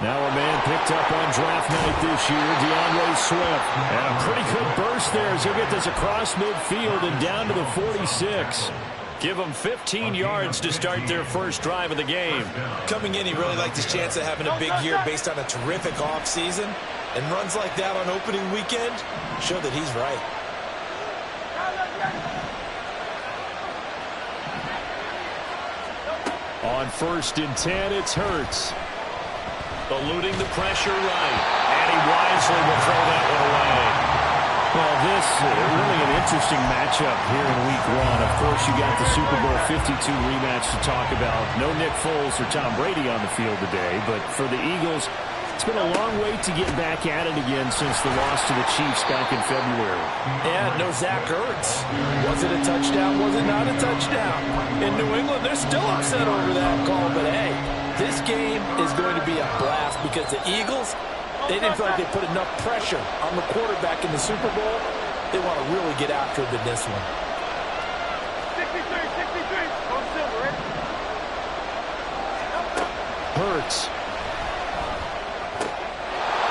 Now a man picked up on draft night this year, DeAndre Swift. And a pretty good burst there as he'll get this across midfield and down to the 46. Give them 15 yards to start their first drive of the game. Coming in, he really liked his chance of having a big year based on a terrific offseason. And runs like that on opening weekend show that he's right. On 1st and 10, it's Hurts. Eluding the pressure right. And he wisely will throw that one away. Well, this really an interesting matchup here in Week 1. Of course, you got the Super Bowl 52 rematch to talk about. No Nick Foles or Tom Brady on the field today. But for the Eagles, it's been a long wait to get back at it again since the loss to the Chiefs back in February. Yeah, no Zach Ertz. Was it a touchdown? Was it not a touchdown? In New England, they're still upset over that call. But, hey, this game is going to be a blast because the Eagles, they didn't feel like they put enough pressure on the quarterback in the Super Bowl. They want to really get after it in this one. 63, on silver, right? Hurts.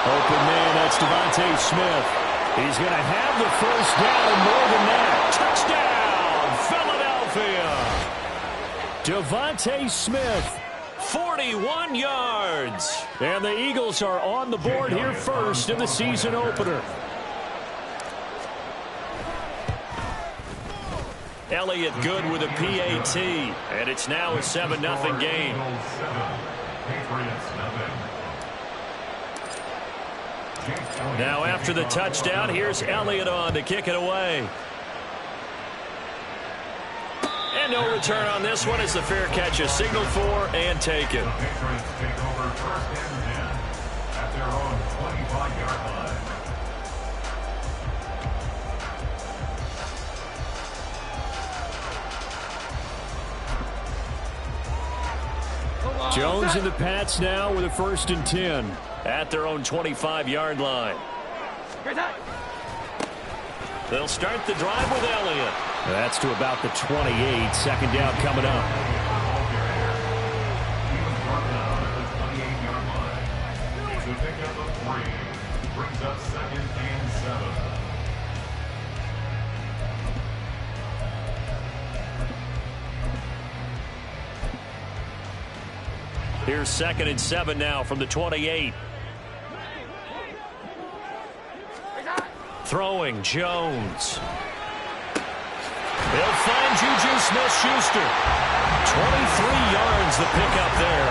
Open man, that's Devontae Smith. He's going to have the first down and more than that. Touchdown, Philadelphia. Devontae Smith. 41 yards. And the Eagles are on the board here first in the season opener. Elliott good with a PAT. And it's now a 7-0 game. Now after the touchdown, here's Elliott on to kick it away. And no return on this one as the fair catch is signaled for and taken. Jones and the Pats now with a 1st and 10 at their own 25-yard line. They'll start the drive with Elliott. That's to about the 28. Second down coming up. Here's 2nd and 7 now from the 28. Throwing Jones. They'll find Juju Smith-Schuster. 23 yards the pickup there.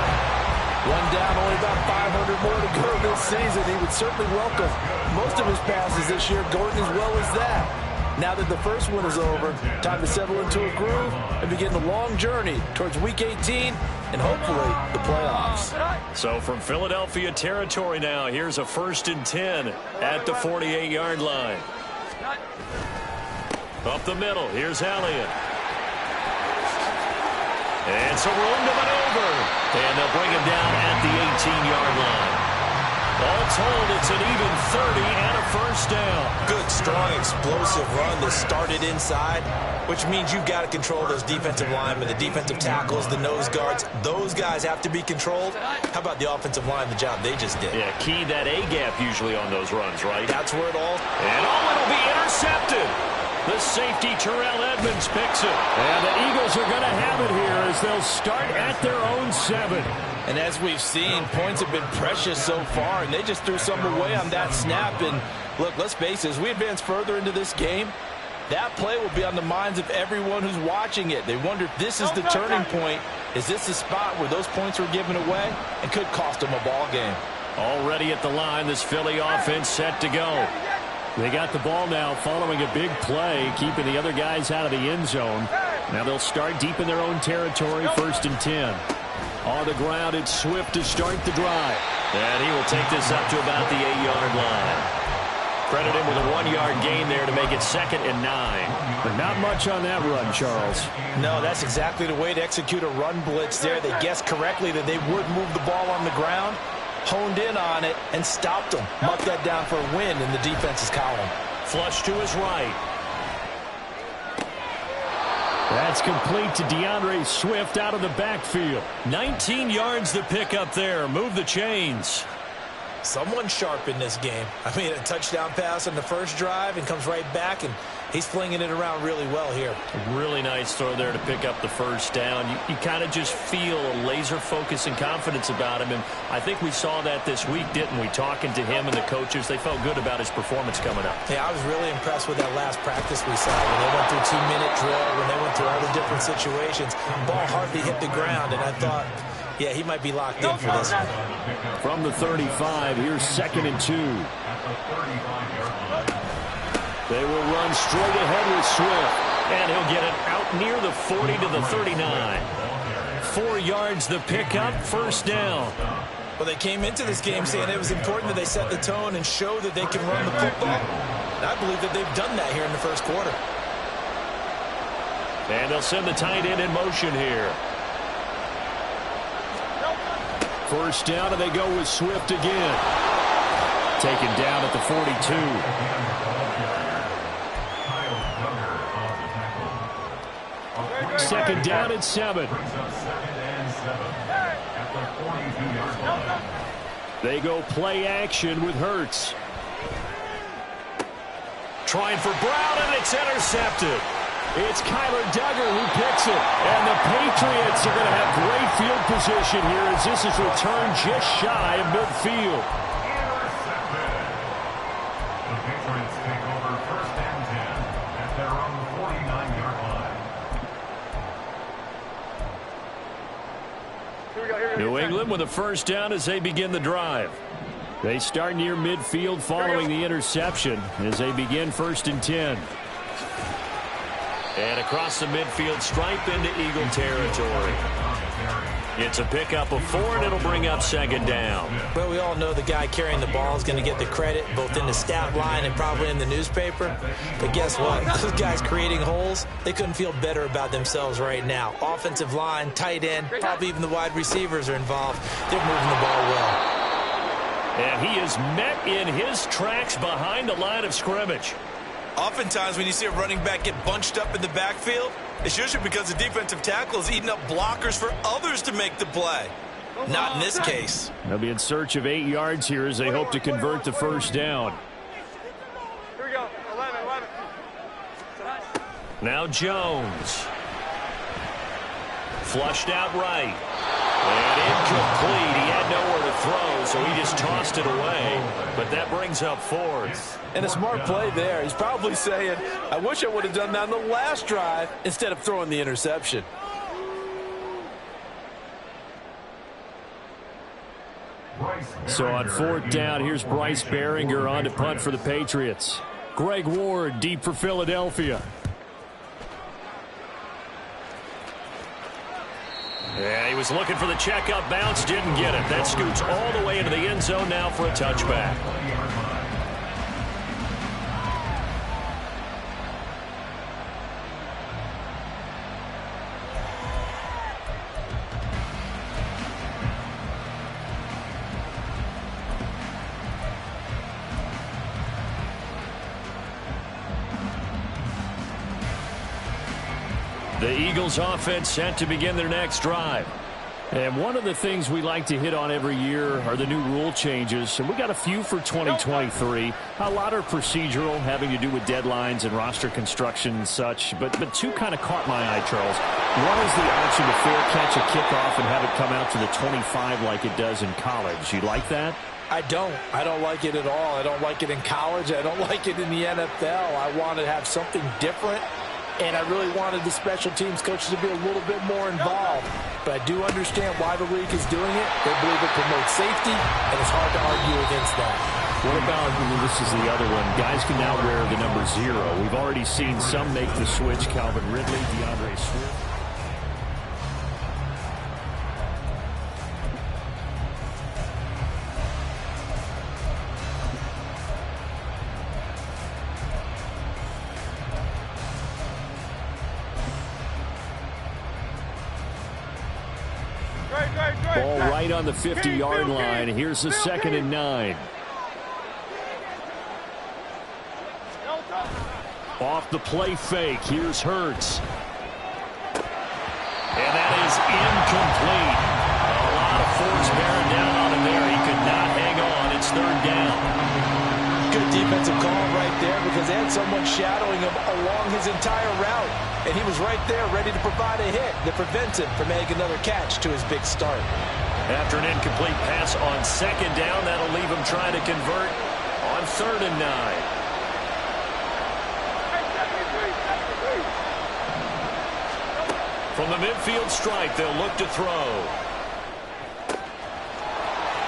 One down, only about 500 more to go this season. He would certainly welcome most of his passes this year going as well as that. Now that the first one is over, time to settle into a groove and begin the long journey towards Week 18 and hopefully the playoffs. So from Philadelphia territory now, here's a 1st and 10 at the 48-yard line. Up the middle, here's Elliott. And some room to maneuver. And they'll bring him down at the 18-yard line. All told, it's an even 30 and a first down. Good, strong, explosive run that started inside, which means you've got to control those defensive linemen, the defensive tackles, the nose guards. Those guys have to be controlled. How about the offensive line, the job they just did? Yeah, key that A-gap usually on those runs, right? That's where it all... And it'll be intercepted. The safety, Terrell Edmunds, picks it. And the Eagles are going to have it here as they'll start at their own 7. And as we've seen, points have been precious so far, and they just threw some away on that snap. And look, let's face it, as we advance further into this game, that play will be on the minds of everyone who's watching it. They wonder if this is the turning point. Is this the spot where those points were given away and could cost them a ball game? Already at the line, this Philly offense set to go. They got the ball now following a big play, keeping the other guys out of the end zone. Now they'll start deep in their own territory, 1st and 10. On the ground, it's Swift to start the drive. And he will take this up to about the 8-yard line. Credit him with a 1-yard gain there to make it 2nd and 9. But not much on that run, Charles. No, that's exactly the way to execute a run blitz there. They guessed correctly that they would move the ball on the ground, honed in on it, and stopped them. Marked that down for a win in the defense's column. Flush to his right. That's complete to DeAndre Swift out of the backfield. 19 yards to pick up there. Move the chains. Someone sharp in this game. I mean, a touchdown pass on the first drive and comes right back, and he's flinging it around really well here. A really nice throw there to pick up the first down. You kind of just feel a laser focus and confidence about him, and I think we saw that this week, didn't we? Talking to him and the coaches, they felt good about his performance coming up. Yeah, I was really impressed with that last practice we saw when they went through 2-minute drill, when they went through all the different situations. Ball hardly hit the ground, and I thought, yeah, he might be locked in for this one. From the 35, here's 2nd and 2. They will run straight ahead with Swift, and he'll get it out near the 40 to the 39. 4 yards the pickup, first down. Well, they came into this game saying it was important that they set the tone and show that they can run the football. And I believe that they've done that here in the first quarter. And they'll send the tight end in motion here. First down, and they go with Swift again. Taken down at the 42. Second down and 7. They go play action with Hurts. Trying for Brown, and it's intercepted. It's Kyler Duggar who picks it. And the Patriots are going to have great field position here as this is returned just shy of midfield. The Patriots take over 1st and 10 at their own 49-yard line. New England with a first down as they begin the drive. They start near midfield following the interception as they begin 1st and 10. And across the midfield stripe into Eagle territory. It's a pickup of 4, and it'll bring up 2nd down. Well, we all know the guy carrying the ball is going to get the credit both in the stat line and probably in the newspaper. But guess what? Those guys creating holes, they couldn't feel better about themselves right now. Offensive line, tight end, probably even the wide receivers are involved. They're moving the ball well. And he is met in his tracks behind the line of scrimmage. Oftentimes when you see a running back get bunched up in the backfield, it's usually because the defensive tackle is eating up blockers for others to make the play. Not in this case. They'll be in search of 8 yards here as they hope to convert the first down. Here we go. 11. Now Jones. Flushed out right. And incomplete. He had nowhere to throw, so he just tossed it away. But that brings up 4th. And a smart play there. He's probably saying, I wish I would have done that on the last drive instead of throwing the interception. So on 4th down, here's Bryce Baringer on to punt for the Patriots. Greg Ward deep for Philadelphia. Yeah, he was looking for the checkup bounce, didn't get it. That scoots all the way into the end zone now for a touchback. The Eagles offense set to begin their next drive. And one of the things we like to hit on every year are the new rule changes. And we got a few for 2023. A lot are procedural, having to do with deadlines and roster construction and such. But 2 kind of caught my eye, Charles. One is the option to fair catch a kickoff and have it come out to the 25 like it does in college. You like that? I don't like it at all. I don't like it in college. I don't like it in the NFL. I want to have something different. And I really wanted the special teams coaches to be a little bit more involved. But I do understand why the league is doing it. They believe it promotes safety, and it's hard to argue against that. What about, this is the other one, guys can now wear the number 0. We've already seen some make the switch. Calvin Ridley, DeAndre Swift. Ball right on the 50-yard line. Here's the 2nd and 9. Off the play fake. Here's Hurts. is incomplete. A lot of force bearing down on him there. He could not hang on. It's third down. Good defensive call right there because they had someone shadowing him along his entire route. And he was right there ready to provide a hit that prevents him from making another catch to his big start. After an incomplete pass on second down, that'll leave him trying to convert on 3rd and 9. From the midfield stripe, they'll look to throw.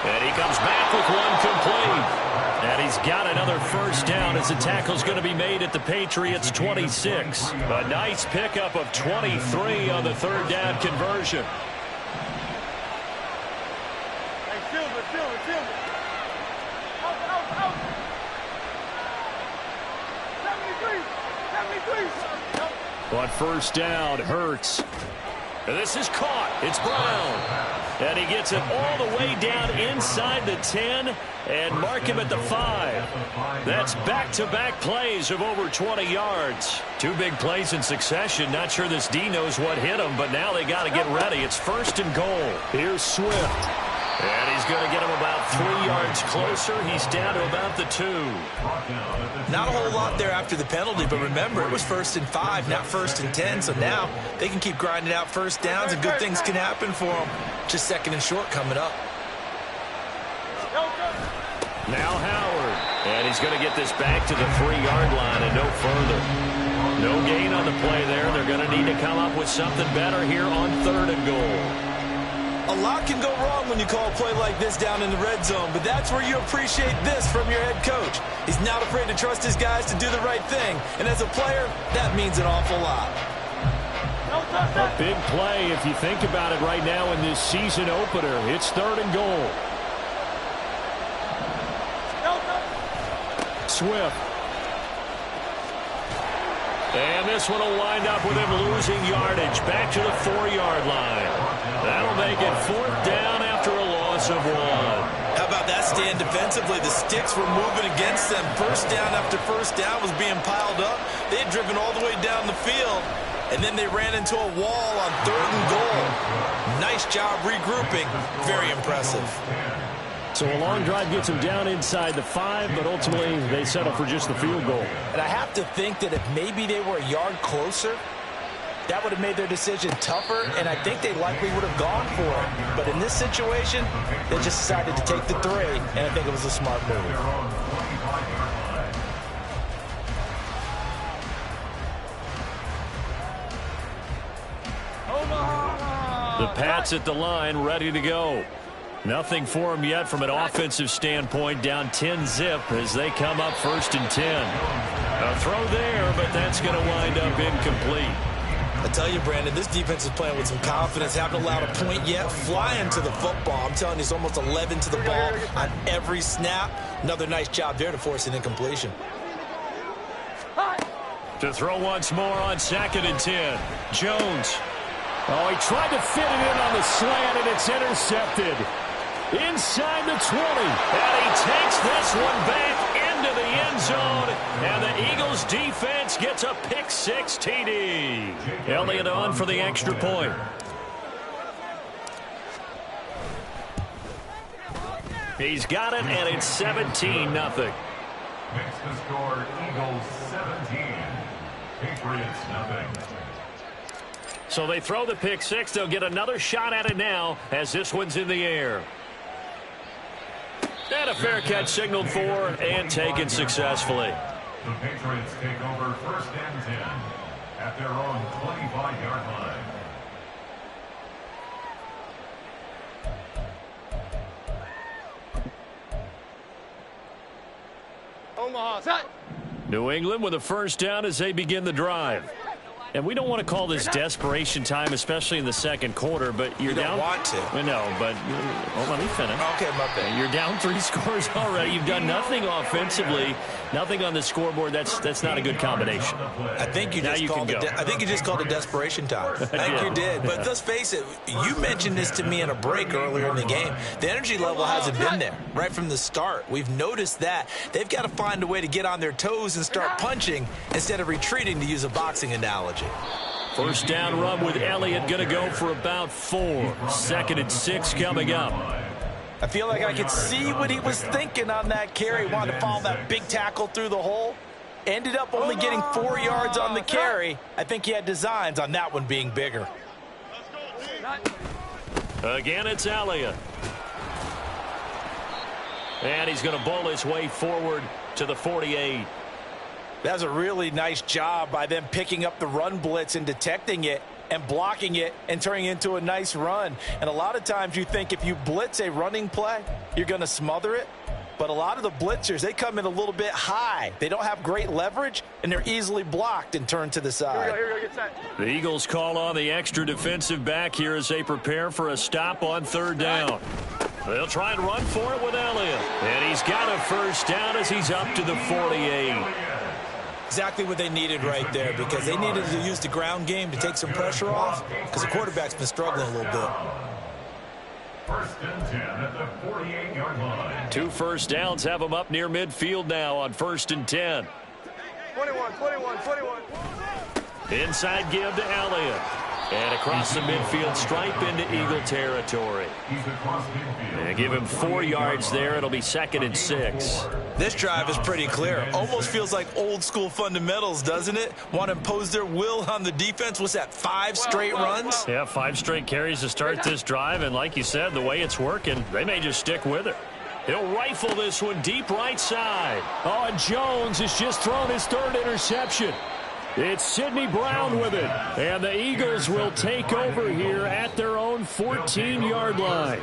And he comes back with one complete. And he's got another first down as the tackle's going to be made at the Patriots' 26. A nice pickup of 23 on the 3rd down conversion. On first down, Hurts. And this is caught. It's Brown. And he gets it all the way down inside the 10 and mark him at the 5. That's back-to-back plays of over 20 yards. 2 big plays in succession. Not sure this D knows what hit him, but now they got to get ready. It's 1st and goal. Here's Swift. And he's going to get him about 3 yards closer. He's down to about the 2. Not a whole lot there after the penalty, but remember, it was 1st and 5, not 1st and 10. So now they can keep grinding out first downs, and good things can happen for them. Just 2nd and short coming up. Now Howard. And he's going to get this back to the 3-yard line and no further. No gain on the play there. They're going to need to come up with something better here on 3rd and goal. A lot can go wrong when you call a play like this down in the red zone, but that's where you appreciate this from your head coach. He's not afraid to trust his guys to do the right thing, and as a player, that means an awful lot. A big play if you think about it right now in this season opener. It's 3rd and goal. Swift. And this one will wind up with him losing yardage back to the 4-yard line. That'll make it 4th down after a loss of 1. How about that stand defensively? The sticks were moving against them. First down after first down was being piled up. They had driven all the way down the field, and then they ran into a wall on 3rd and goal. Nice job regrouping. Very impressive. So a long drive gets them down inside the 5, but ultimately they settle for just the field goal. And I have to think that if maybe they were a yard closer, that would have made their decision tougher, and I think they likely would have gone for it. But in this situation, they just decided to take the 3, and I think it was a smart move. The Pats at the line, ready to go. Nothing for them yet from an offensive standpoint, down 10-zip as they come up 1st and 10. A throw there, but that's going to wind up incomplete. I tell you, Brandon, this defense is playing with some confidence. Haven't allowed a point yet. Flying to the football. I'm telling you, it's almost 11 to the ball on every snap. Another nice job there to force an incompletion. To throw once more on 2nd and 10. Jones. Oh, he tried to fit it in on the slant, and it's intercepted. Inside the 20. And he takes this one back into the end zone. And the Eagles defense gets a pick-6 TD. Elliott on for the extra point. He's got it, and it's 17-0. Makes the score Eagles 17. Patriots nothing. So they throw the pick-6. They'll get another shot at it now as this one's in the air. And a fair catch signaled for and taken successfully. The Patriots take over 1st and 10 at their own 25-yard line. Omaha, set. New England with a first down as they begin the drive. And we don't want to call this desperation time, especially in the 2nd quarter, but you're down. You don't want to. I know, but let me finish. Okay, my bad. You're down 3 scores already. You've done nothing offensively, nothing on the scoreboard. That's not a good combination. I think you just called it. I think you just called it desperation time. I think you did. But let's face it. You mentioned this to me in a break earlier in the game. The energy level hasn't been there right from the start. We've noticed that they've got to find a way to get on their toes and start punching instead of retreating, to use a boxing analogy. First down run with Elliott going to go for about 4. 2nd and 6 coming up. I feel like I could see what he was thinking on that carry. Wanted to follow that big tackle through the hole. Ended up only getting 4 yards on the carry. I think he had designs on that one being bigger. Again, it's Elliott. And he's going to bowl his way forward to the 48. That's a really nice job by them picking up the run blitz and detecting it and blocking it and turning it into a nice run. And a lot of times you think if you blitz a running play, you're going to smother it. But a lot of the blitzers, they come in a little bit high. They don't have great leverage, and they're easily blocked and turned to the side. Here we go, get set. The Eagles call on the extra defensive back here as they prepare for a stop on 3rd down. They'll try and run for it with Elliott. And he's got a first down as he's up to the 48. Exactly what they needed right there, because they needed to use the ground game to take some pressure off, because the quarterback's been struggling a little bit. 1st and 10 at the 48-yard line. 2 first downs have them up near midfield now on 1st and 10. 21, 21, 21. Inside give to Elliott. And across the midfield stripe into Eagle territory. He's across midfield. And give him 4 yards there. It'll be 2nd and 6. This drive is pretty clear. Almost feels like old school fundamentals, doesn't it? Want to impose their will on the defense. What's that, 5 straight runs? Yeah, 5 straight carries to start this drive. And like you said, the way it's working, they may just stick with it. He'll rifle this one deep right side. Oh, and Jones has just thrown his 3rd interception. It's Sidney Brown with it. And the Eagles will take over here at their own 14-yard line.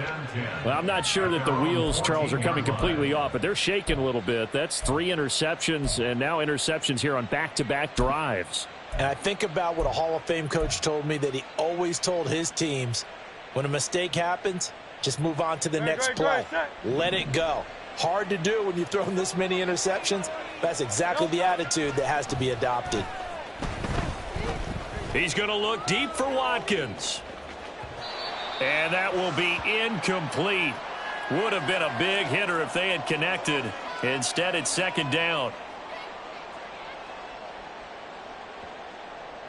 Well, I'm not sure that the wheels, Charles, are coming completely off, but they're shaking a little bit. That's 3 interceptions, and now interceptions here on back-to-back drives. And I think about what a Hall of Fame coach told me, that he always told his teams, when a mistake happens, just move on to the next play. Let it go. Hard to do when you've thrown this many interceptions. That's exactly the attitude that has to be adopted. He's going to look deep for Watkins. And that will be incomplete. Would have been a big hitter if they had connected. Instead, it's 2nd down.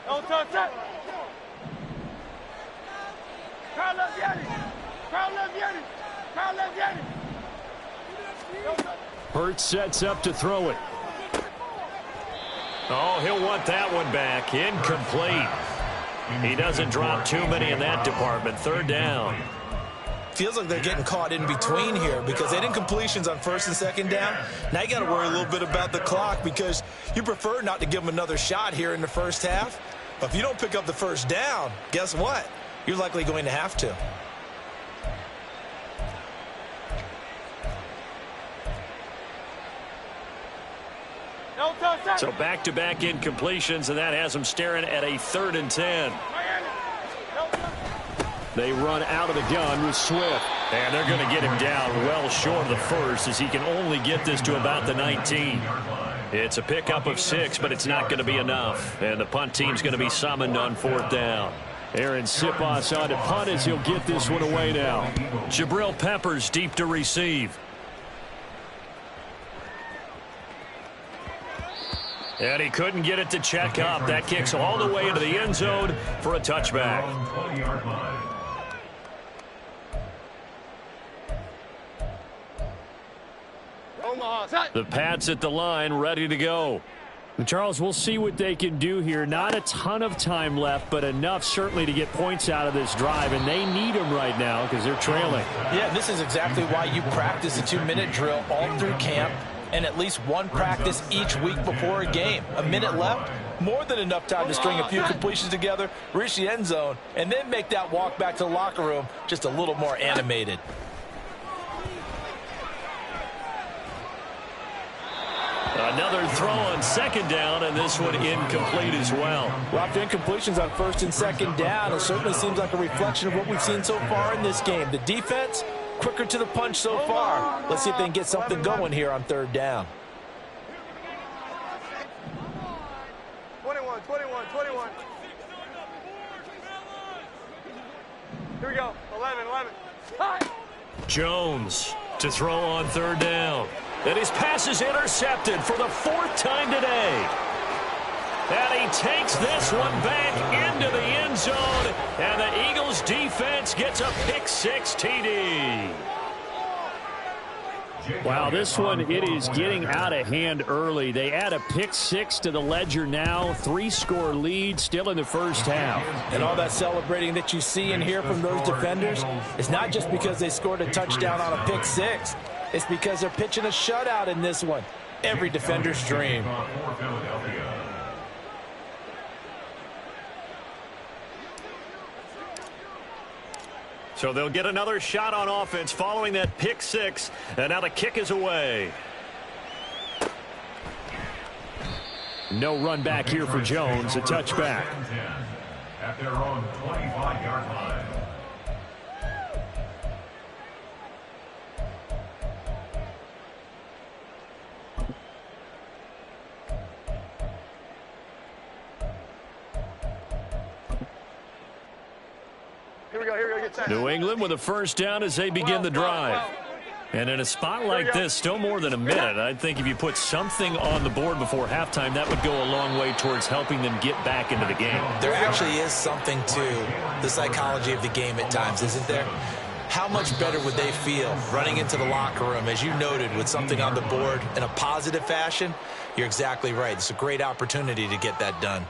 No touch that. Crowd left Yeti. Crowd left Yeti. Crowd left Yeti. Hurts sets up to throw it. Oh, he'll want that one back. Incomplete. He doesn't drop too many in that department. 3rd down. Feels like they're getting caught in between here, because they did incompletions on 1st and 2nd down. Now you got to worry a little bit about the clock, because you prefer not to give them another shot here in the first half. But if you don't pick up the 1st down, guess what? You're likely going to have to. So back-to-back incompletions, and that has them staring at a 3rd and 10. They run out of the gun with Swift. And they're going to get him down well short of the 1st, as he can only get this to about the 19. It's a pickup of 6, but it's not going to be enough. And the punt team's going to be summoned on 4th down. Aaron Siposs on to punt as he'll get this one away now. Jabril Peppers deep to receive. And he couldn't get it to check up. That kicks all the way into the end zone for a touchback. The Pats at the line, ready to go. And Charles, we'll see what they can do here. Not a ton of time left, but enough certainly to get points out of this drive, and they need them right now because they're trailing. Yeah, this is exactly why you practice a 2-minute drill all through camp, and at least one practice each week before a game. A minute left, more than enough time to string a few completions together, reach the end zone, and then make that walk back to the locker room just a little more animated. Another throw on 2nd down, and this one incomplete as well. Well, after incompletions on 1st and 2nd down, it certainly seems like a reflection of what we've seen so far in this game. The defense, quicker to the punch so far. Let's see if they can get something going here on 3rd down. 21, 21, 21. Here we go. 11, 11. Hi. Jones to throw on 3rd down. And his pass is intercepted for the 4th time today. And he takes takes this one back into the end zone, and the Eagles defense gets a pick-6 TD. Wow, this one, it is getting out of hand early. They add a pick-6 to the ledger now. 3-score lead still in the first half. And all that celebrating that you see and hear from those defenders, it's not just because they scored a touchdown on a pick-6. It's because they're pitching a shutout in this one. Every defender's dream. So they'll get another shot on offense following that pick-6, and now the kick is away. No run back here for Jones, a touchback. At their own 25-yard line. New England with a first down as they begin the drive. And in a spot like this, still more than a minute, I think if you put something on the board before halftime, that would go a long way towards helping them get back into the game. There actually is something to the psychology of the game at times, isn't there? How much better would they feel running into the locker room, as you noted, with something on the board in a positive fashion? You're exactly right. It's a great opportunity to get that done.